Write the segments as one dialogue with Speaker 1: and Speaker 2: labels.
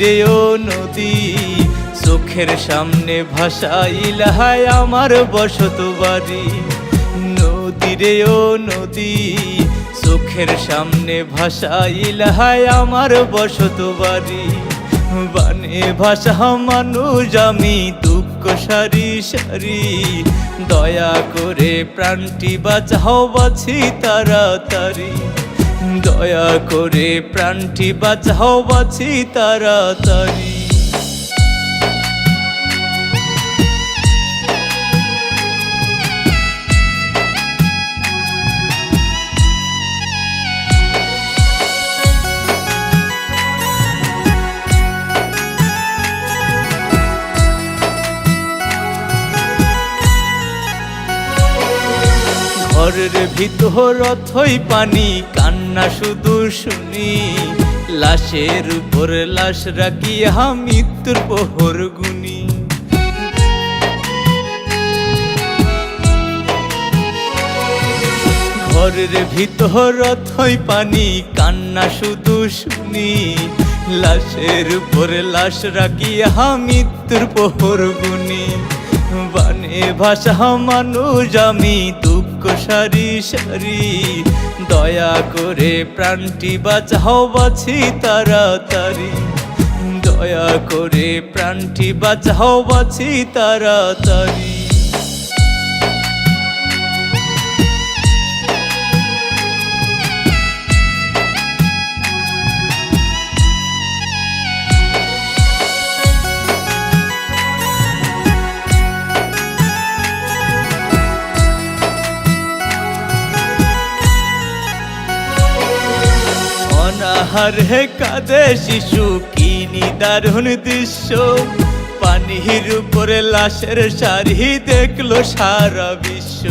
Speaker 1: রে ও নদী, চোখের সামনে ভাসাইলা হায় আমার বসত বাড়ি। নদী রে ও নদী, চোখের সামনে ভাসাইলা হায় আমার বসত বাড়ি। বানে ভাষা মানুষ আমি দুঃখ সারি সারি, দয়া করে প্রাণটি বাঁচাও বাছি তাড়াতাড়ি। দয়া করে প্রাণটি বাঁচাও বাছি তাড়াতাড়ি। ঘরের ভিতর অথই পানি, কান্না শুধু শুনি। লাশের উপর লাশ রাখিয়া মৃত্যুর প্রহর গুনি। ঘরের ভিতর অথই পানি, কান্না শুধু শুনি। লাশের উপর লাশ রাখিয়া মৃত্যুর প্রহর গুনি। বানে ভাষা মানুষ আমি দুঃখ সারি সারি, দয়া করে প্রাণটি বাঁচাও বাছি তাড়াতাড়ি। দয়া করে প্রাণটি বাঁচাও বাছি তাড়াতাড়ি। অনাহারে কাঁদে শিশু, কি নিদারুণ দৃশ্য। পানির উপরে লাশের সারি দেখলো সারা বিশ্ব।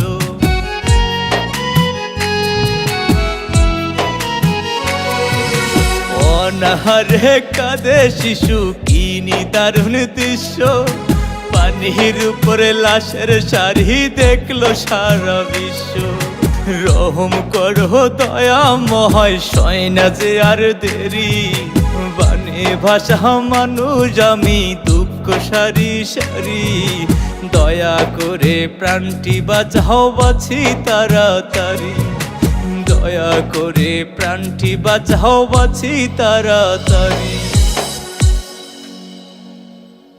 Speaker 1: অনাহারে কাঁদে শিশু, কি নিদারুণ দৃশ্য। পানির উপরে লাশের সারি দেখলো সারা বিশ্ব। রহম করো দয়াময়, সয় না যে আর দেরি। বানে ভাষা মানুষ আমি দুঃখ সারি সারি, দয়া করে প্রাণটি বাঁচাও বাছি তাড়াতাড়ি। দয়া করে প্রাণটি বাঁচাও বাছি তাড়াতাড়ি।